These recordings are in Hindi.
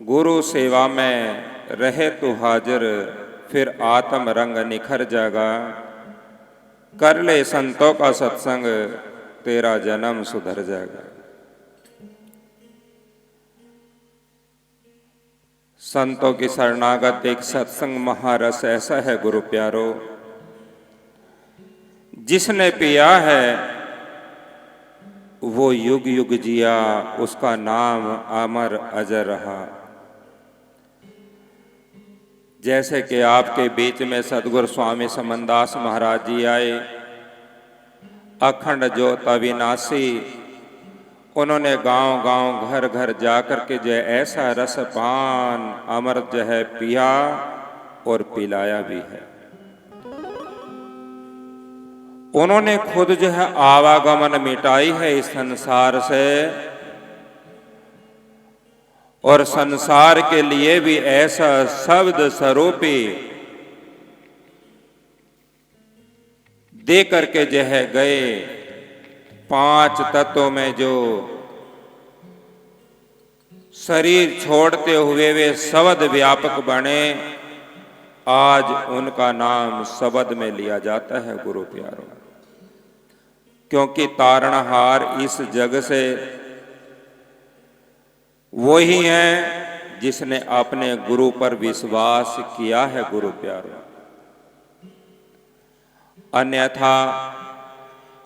गुरु सेवा में रहे तू हाजिर, फिर आत्म रंग निखर जाएगा। कर ले संतों का सत्संग, तेरा जन्म सुधर जाएगा। संतों की शरणागत एक सत्संग महारस ऐसा है गुरु प्यारो, जिसने पिया है वो युग युग जिया, उसका नाम अमर अजर रहा। जैसे कि आपके बीच में सदगुरु स्वामी समनदास महाराज जी आए, अखंड ज्योत अविनाशी, उन्होंने गांव गांव घर घर जाकर के जो ऐसा रस पान अमृत जो है पिया और पिलाया भी है। उन्होंने खुद जो है आवागमन मिटाई है इस संसार से, और संसार के लिए भी ऐसा शब्द स्वरूपी दे करके जो है गए। 5 तत्वों में जो शरीर छोड़ते हुए वे शब्द व्यापक बने, आज उनका नाम शब्द में लिया जाता है गुरु प्यारो। क्योंकि तारणहार इस जग से वो ही है जिसने अपने गुरु पर विश्वास किया है गुरु प्यारो। अन्यथा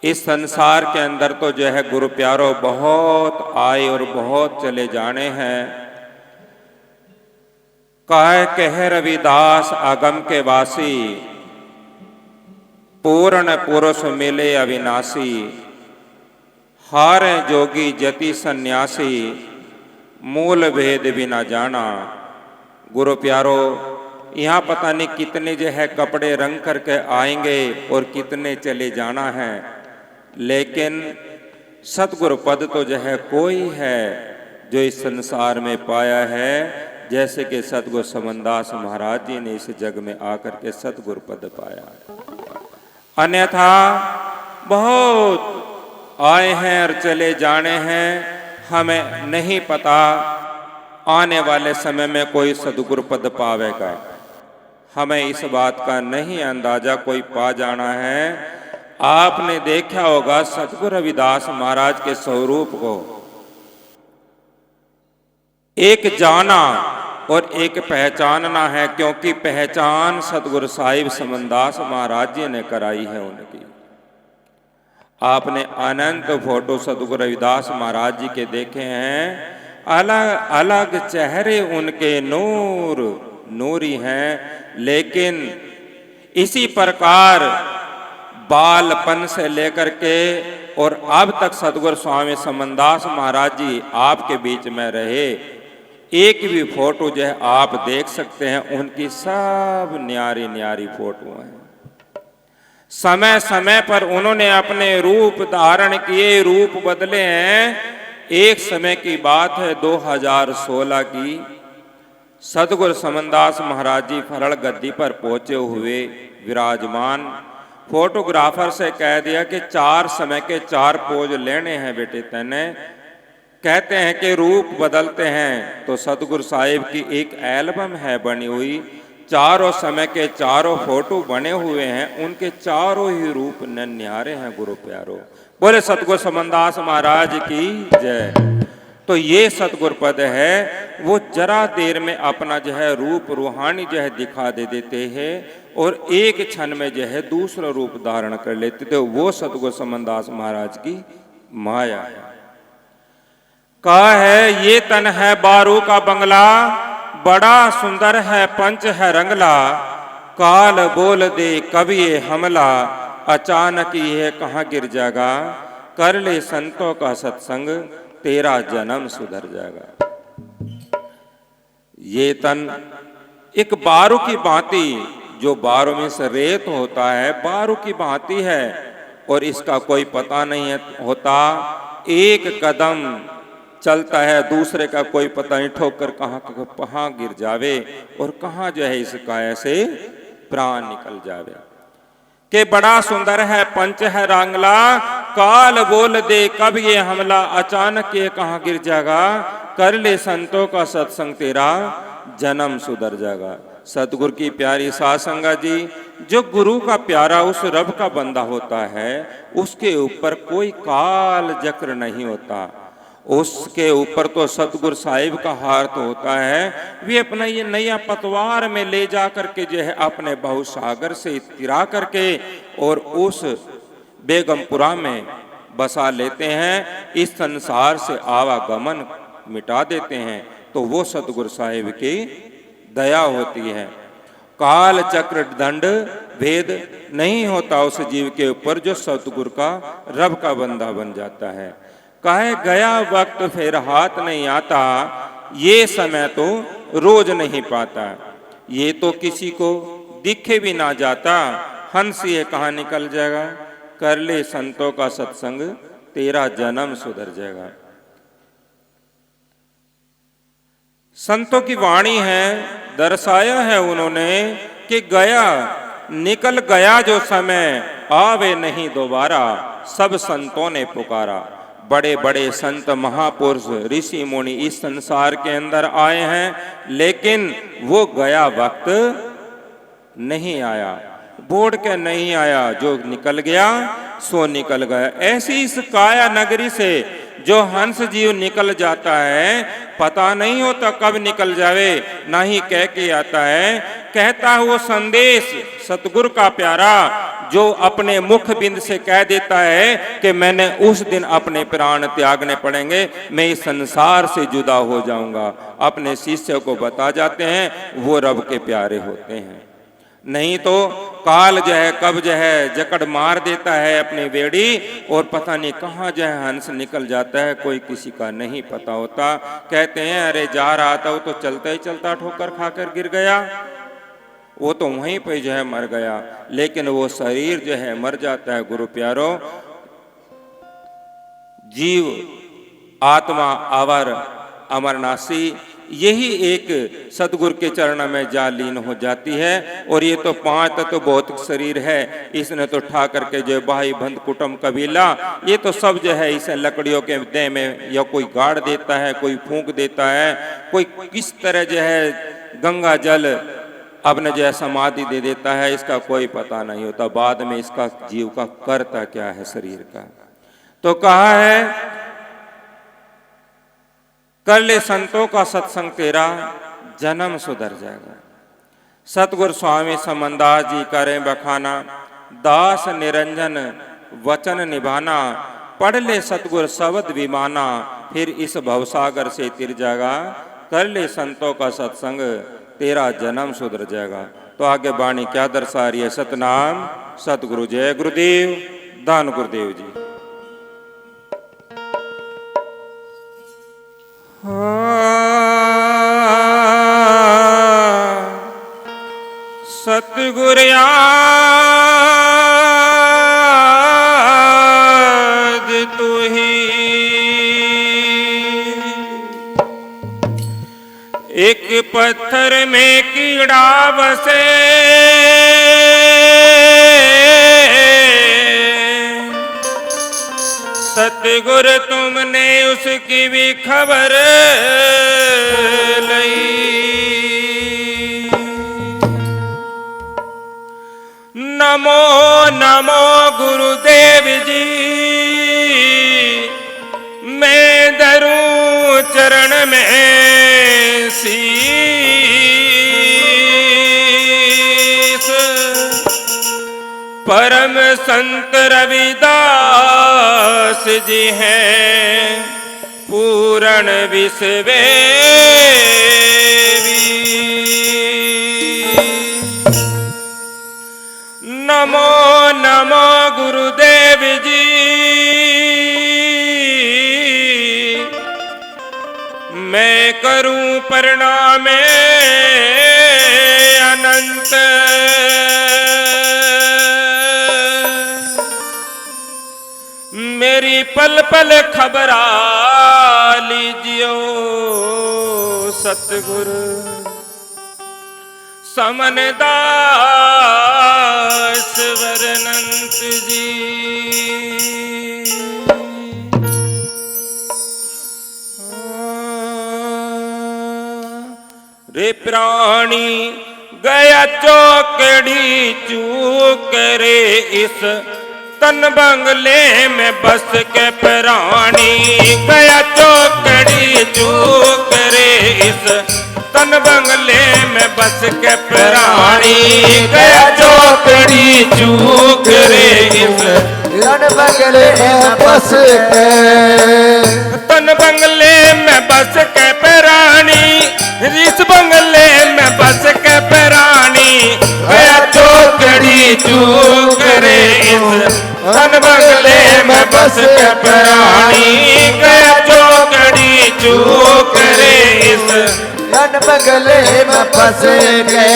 इस संसार के अंदर तो जो है गुरु प्यारो बहुत आए और बहुत चले जाने हैं। कह रविदास आगम के वासी, पूर्ण पुरुष मिले अविनाशी, हारे जोगी जति सन्यासी, मूल भेद भी ना जाना। गुरु प्यारो, यहाँ पता नहीं कितने जो है कपड़े रंग करके आएंगे और कितने चले जाना है, लेकिन सतगुरु पद तो जो है कोई है जो इस संसार में पाया है, जैसे कि सतगुरु समनदास महाराज जी ने इस जग में आकर के सतगुरु पद पाया है। अन्यथा बहुत आए हैं और चले जाने हैं, हमें नहीं पता आने वाले समय में कोई सदगुरु पद पावेगा। हमें इस बात का नहीं अंदाजा कोई पा जाना है। आपने देखा होगा सतगुरु रविदास महाराज के स्वरूप को, एक जाना और एक पहचानना है, क्योंकि पहचान सतगुरु साहिब समनदास महाराज जी ने कराई है उनकी। आपने अनंत फोटो सतगुरु रविदास महाराज जी के देखे हैं, अलग अलग चेहरे उनके नूर नूरी हैं, लेकिन इसी प्रकार बालपन से लेकर के और अब तक सतगुरु स्वामी समनदास महाराज जी आपके बीच में रहे। एक भी फोटो जो है आप देख सकते हैं, उनकी सब न्यारी न्यारी फोटो हैं। समय समय पर उन्होंने अपने रूप धारण किए, रूप बदले हैं। एक समय की बात है 2016 की, सतगुरु समनदास महाराज जी फरल गद्दी पर पहुंचे हुए विराजमान, फोटोग्राफर से कह दिया कि 4 समय के 4 पोज लेने हैं बेटे तने। कहते हैं कि रूप बदलते हैं, तो सतगुरु साहिब की एक एल्बम है बनी हुई, चारों समय के चारों फोटो बने हुए हैं, उनके चारों ही रूप नन्यारे हैं गुरु प्यारो। बोले सतगुरु समनदास महाराज की जय। तो ये सतगुरु पद है, वो जरा देर में अपना जो है रूप रूहानी जो है दिखा दे देते हैं और एक क्षण में जो है दूसरा रूप धारण कर लेते थे। वो सतगुरु समनदास महाराज की माया है। कहा है ये तन है बारू का बंगला, बड़ा सुंदर है पंच है रंगला, काल बोल दे कभी ये हमला, अचानक ये कहाँ गिर जाएगा। कर ले संतों का सत्संग, तेरा जन्म सुधर जाएगा। ये तन एक बारू की भांति, जो बारू में से रेत होता है, बारू की भांति है और इसका कोई पता नहीं होता। एक कदम चलता है, दूसरे का कोई पता नहीं, ठोकर कहाँ गिर जावे और कहाँ जो है इसका ऐसे प्राण निकल जावे। के बड़ा सुंदर है पंच है रंगला, काल बोल दे कब ये हमला, अचानक ये कहाँ गिर जाएगा। कर ले संतों का सत्संग तेरा जन्म सुधर जाएगा। सतगुरु की प्यारी साध संगत जी, जो गुरु का प्यारा उस रब का बंदा होता है, उसके ऊपर कोई काल जक्र नहीं होता। उसके ऊपर तो सतगुरु साहिब का हाथ तो होता है। वे अपना ये नया पतवार में ले जा करके जो है अपने बहुसागर से तिरा करके और उस बेगमपुरा में बसा लेते हैं, इस संसार से आवागमन मिटा देते हैं। तो वो सतगुरु साहिब की दया होती है। काल चक्र दंड भेद नहीं होता उस जीव के ऊपर जो सतगुरु का रब का बंदा बन जाता है। कहे गया वक्त फिर हाथ नहीं आता, ये समय तो रोज नहीं पाता। ये तो किसी को दिखे भी ना जाता, हंस ये कहाँ निकल जाएगा। कर ले संतों का सत्संग तेरा जन्म सुधर जाएगा। संतों की वाणी है, दर्शाया है उन्होंने कि गया निकल गया जो समय आवे नहीं दोबारा, सब संतों ने पुकारा। बड़े बड़े संत महापुरुष ऋषि मुनि इस संसार के अंदर आए हैं, लेकिन वो गया वक्त नहीं आया, बोर्ड के नहीं आया। जो निकल गया सो निकल गया। ऐसी इस काया नगरी से जो हंस जीव निकल जाता है, पता नहीं होता कब निकल जावे, ना ही कह के आता है। कहता है वो संदेश सतगुरु का प्यारा, जो अपने मुख बिंद से कह देता है कि मैंने उस दिन अपने प्राण त्यागने पड़ेंगे, मैं इस संसार से जुदा हो जाऊंगा। अपने शिष्य को बता जाते हैं, वो रब के प्यारे होते हैं। नहीं तो काल जो है कब जो है जकड़ मार देता है अपनी बेड़ी, और पता नहीं कहाँ जो है हंस निकल जाता है, कोई किसी का नहीं पता होता। कहते हैं अरे जा रहा था वो तो चलता ही चलता ठोकर खाकर गिर गया, वो तो वहीं पे जो है मर गया। लेकिन वो शरीर जो है मर जाता है। गुरु प्यारो, जीव आत्मा अवर अमरनाशी, यही एक सतगुरु के चरण में जा लीन हो जाती है। और ये तो पांच तत्व भौतिक शरीर है, इसने तो ठा करके जो भाई बंध कुटुंब कबीला, ये तो सब जो है इसे लकड़ियों के देह में या कोई गाड़ देता है, कोई फूंक देता है, कोई किस तरह जो है गंगा जल अपने जो है समाधि दे देता है, इसका कोई पता नहीं होता। बाद में इसका जीव का करता क्या है शरीर का। तो कहा है कर ले संतों का सत्संग तेरा जन्म सुधर जाएगा। सतगुरु स्वामी समनदास जी करें बखाना, दास निरंजन वचन निभाना, पढ़ ले सतगुरु शब्द विमाना, फिर इस भवसागर से तिर जाएगा। कर ले संतों का सत्संग तेरा जन्म सुधर जाएगा। तो आगे वाणी क्या दर्शा रही है। सतनाम सतगुरु, जय गुरुदेव, दान गुरुदेव जी। सतगुरु याद तू ही एक पत्थर में कीड़ा बसे, सतगुरु तुमने उसकी भी खबर लई। नमो नमो गुरुदेव जी, मैं धरूं चरण में शीस। परम संत रविदास जी हैं पूर्ण विश्वे। नमो नमो गुरुदेव जी, मैं करूं प्रणाम अनंत। मेरी पल पल खबरा लीजियो सतगुरु समनदास वरनंत जी। रे प्राणी गया चौकड़ी चूक रे इस तन बंगले में बस के प्राणी गया चौकड़ी चूक रे इस तन बंगले में बस के प्राणी गया चौकड़ी चूक रे इस तन बंगले में बस के तन बंगले में बस के प्राणी इस बंगले में बस के प्राणी गया चौकड़ी चूक रे इस तन बंगले में बस के प्राणी गया चौकड़ी चूक रे इस तन बंगले में बस के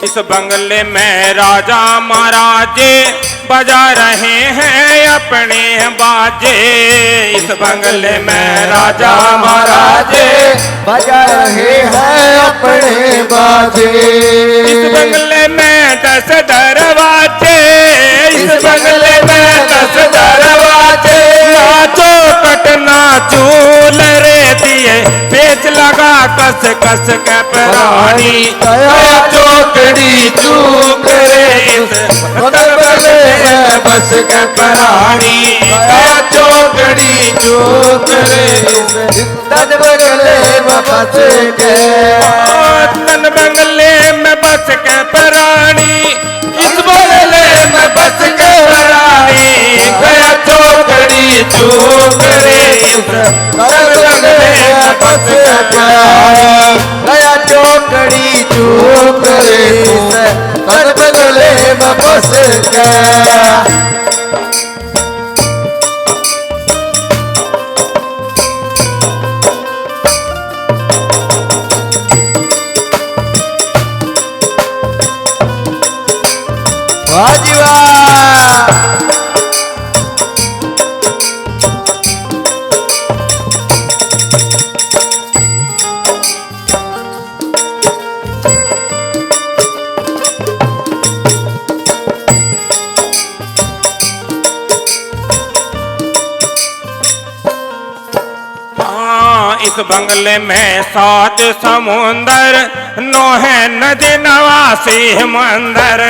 इस बंगले में राजा महाराजे बजा रहे हैं अपने बाजे इस बंगले में राजा महाराजे बजा रहे हैं अपने बाजे इस बंगले में 10 दरवाजे इस बंगले में 10 दरवाजे नाचो कटना चूल रे दिए पेच लगा कस कस के प्राणी गया चौकड़ी चूक रे इस बंगले में बस के प्राणी गया चौकड़ी चूक रे इस तन बंगले में बस के तन बंगले में बस के प्राणी इस बंगले में बस के प्राणी गया चौकड़ी चूक रे इस बंगले में बस के गया चौकड़ी चूक रे तन बंगले में बस के इस बंगले में 7 समुंदर 9 है नदी नवासी मंदिर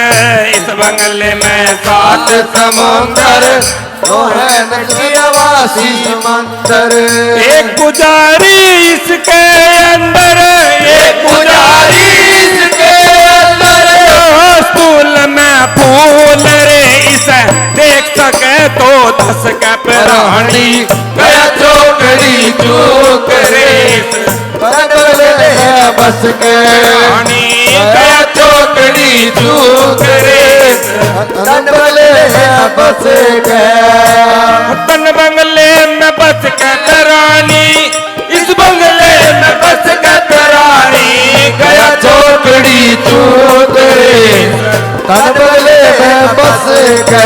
इस बंगले में 7 समुंदर 9 है नवासी मंदिर एक पुजारी इसके अंदर एक पुजारी इसके अंदर फूल में फूल रे इसे देख सके तो 10 के प्राणी गया चौकड़ी चूक रे बंगले में बस के प्राणी गया चौकड़ी चूक रे तन बंगले में बस के तन बंगले में बस के प्राणी इस बंगले में बस के प्राणी गया चौकड़ी चूक रे तन बंगले में बस के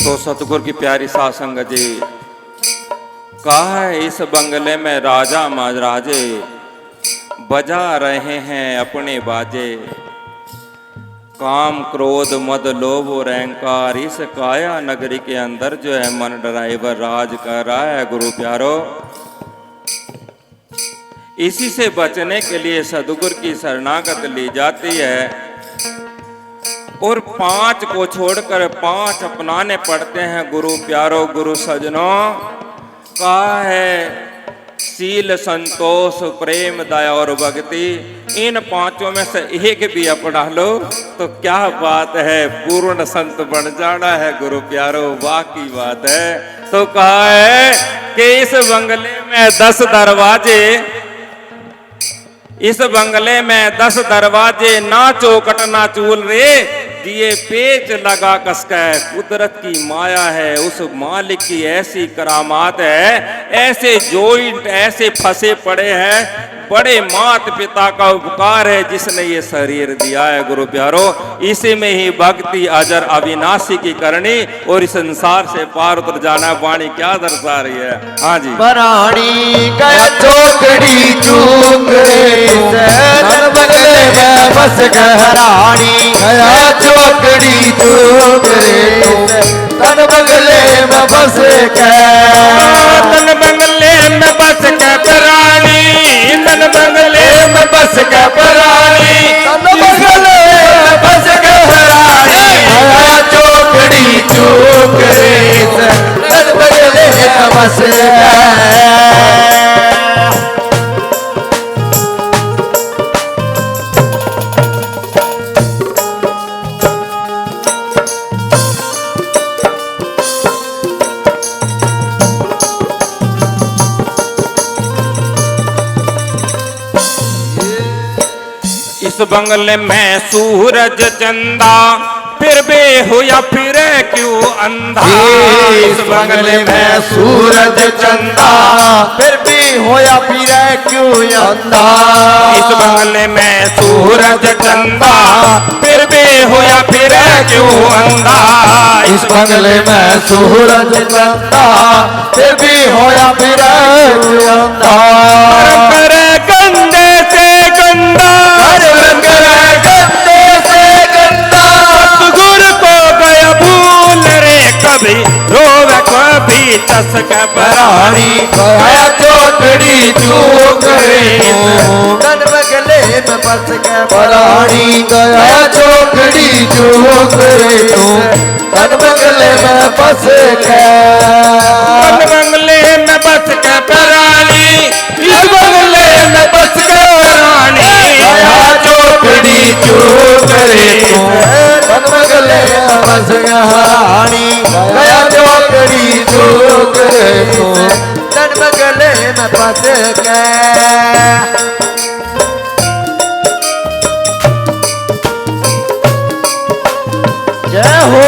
तो सतगुरु की प्यारी साध संगत जी कहा है इस बंगले में राजा महाराजे बजा रहे हैं अपने बाजे काम क्रोध मद लोभ और अहंकार इस काया नगरी के अंदर जो है मन ड्राइवर राज कर रहा है गुरु प्यारो इसी से बचने के लिए सदगुरु की शरणागत ली जाती है और 5 को छोड़कर 5 अपनाने पड़ते हैं गुरु प्यारो गुरु सजनों कहा है शील संतोष प्रेम दया और भक्ति इन 5 में से एक भी अपना लो तो क्या बात है पूर्ण संत बन जाना है गुरु प्यारो वाह की बात है। तो कहा है कि इस बंगले में 10 दरवाजे इस बंगले में 10 दरवाजे, ना चौखट ना चूल रे, दिए पेच लगा कसका। कुदरत की माया है, उस मालिक की ऐसी करामात है, ऐसे जॉइंट ऐसे फंसे पड़े हैं। बड़े मात पिता का उपकार है जिसने ये शरीर दिया है गुरु प्यारो। इसी में ही भक्ति अजर अविनाशी की करनी और इस संसार से पार उतर जाना। वाणी क्या दर्शा रही है? हाँ जी। प्राणी गया चौकड़ी चूक रे, तन बंगले में बस गया रानी। गया चौकड़ी चूक रे, तन बंगले में बस गया। तन बंगले में बस के प्राणी, तन बंगले में बस के प्राणी, तन बंगले में बस गया रानी। गया चौकड़ी चूक रे, तन बंगले में बस गया। इस बंगले में सूरज चंदा, फिर भी हो या फिर क्यों अंधा। इस बंगले में सूरज चंदा, फिर भी हो या फिर क्यों अंधा। इस बंगले में सूरज चंदा, फिर भी हो या फिर क्यों अंधा। इस बंगले में सूरज चंदा, फिर भी हो या फिर क्यों अंधा। करे गंदे से गंदा, करे गंदे से गंदा। सतगुरु को गया भूल रे, कभी रोवे कभी चसक प्राणी। गया चौकड़ी चूक रे, तन बंगले में बस गया प्राणी। गया चौकड़ी चूक रे, तन बंगले में बस गया। तन बंगले में बस के प्राणी, इस बंगले में बस के प्राणी। गया चौकड़ी चूक रे, तन बंगले में बस गया रानी। गया चौकड़ी चूक रे, तन बंगले में बस गया। जय हो।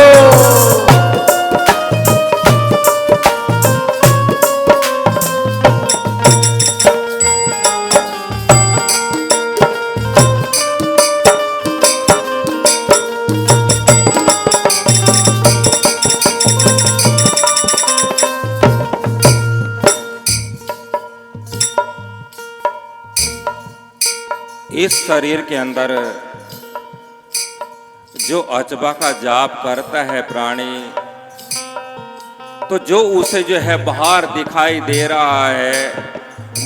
इस शरीर के अंदर जो अचबा का जाप करता है प्राणी, तो जो उसे जो है बाहर दिखाई दे रहा है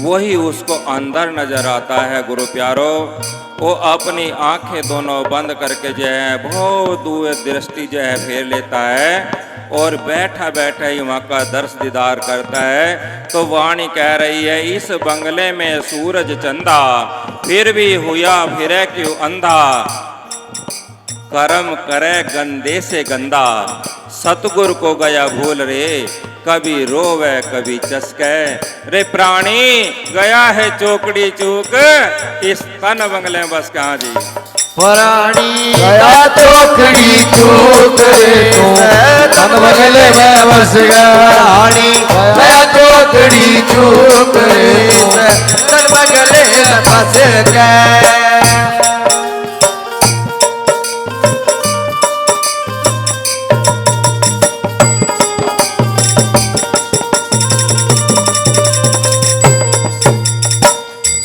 वही उसको अंदर नजर आता है गुरु प्यारो। वो अपनी आंखें दोनों बंद करके जो है बहुत दूर दृष्टि जो है फेर लेता है और बैठा बैठा ही वहाँ का दर्श दीदार करता है। तो वाणी कह रही है, इस बंगले में सूरज चंदा, फिर भी हुआ फिरे क्यों अंधा। कर्म करे गंदे से गंदा, सतगुरु को गया भूल रे, कभी रोवे कभी चसके। रे प्राणी गया है चौकड़ी चूक, इस तन बंगले में बस कहाँ जी। प्राणी गया चौकड़ी चूक रे, तन बंगले में बस गया रानी। गया चौकड़ी चूक रे, तन बंगले में बस गया।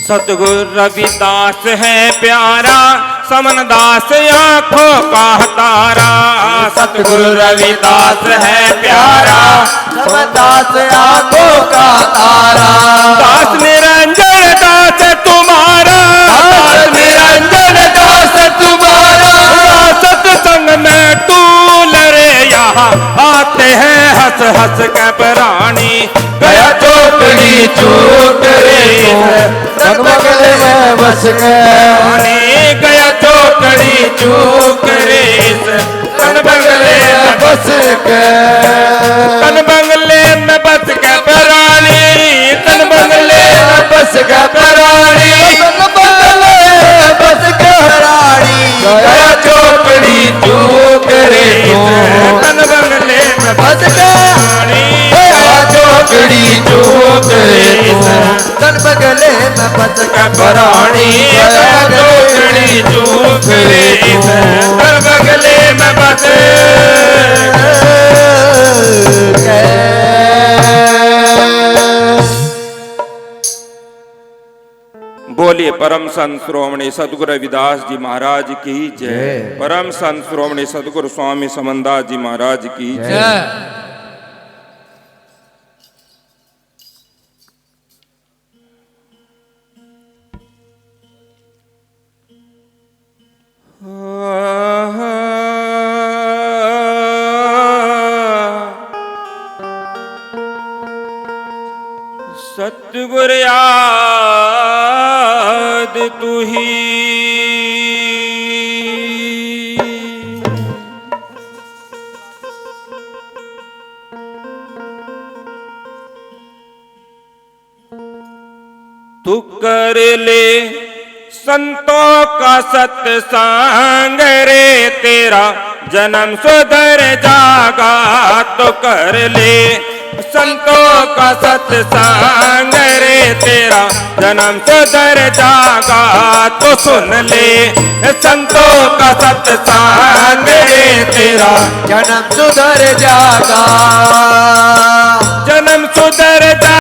सतगुरु रविदास है प्यारा, समनदास आंखों का तारा। सतगुरु रविदास है प्यारा, समनदास आंखों का तारा। दास निरंजन दास तुम्हारा, दास निरंजन दास तुम्हारा। सत्संग में टूल रे यहाँ आते हैं हंस हंस के प्राणी। गया चौकड़ी चूक रे, तन बंगले में बस गया। गया चौकड़ी चूक रे, तन बंगले में बस गया। तन बंगले में बस के प्राणी, तन बंगले में बस के प्राणी। बगले में बच के प्राणी जोगणी चूक रे कर बगले में बस बोलिए परम संत श्रोमणी सदगुरु रविदास जी महाराज की जय। परम संत श्रोमणी सदगुरु स्वामी समनदास जी महाराज की जय। सतगुर याद तू ही तू कर ले संतों का सत्संग रे तेरा जन्म सुधर जागा। तो कर ले संतों का सत्संग रे तेरा जन्म सुधर जागा। तो सुन ले संतों का सत्संग रे तेरा जन्म सुधर जागा। जन्म सुधर जागा।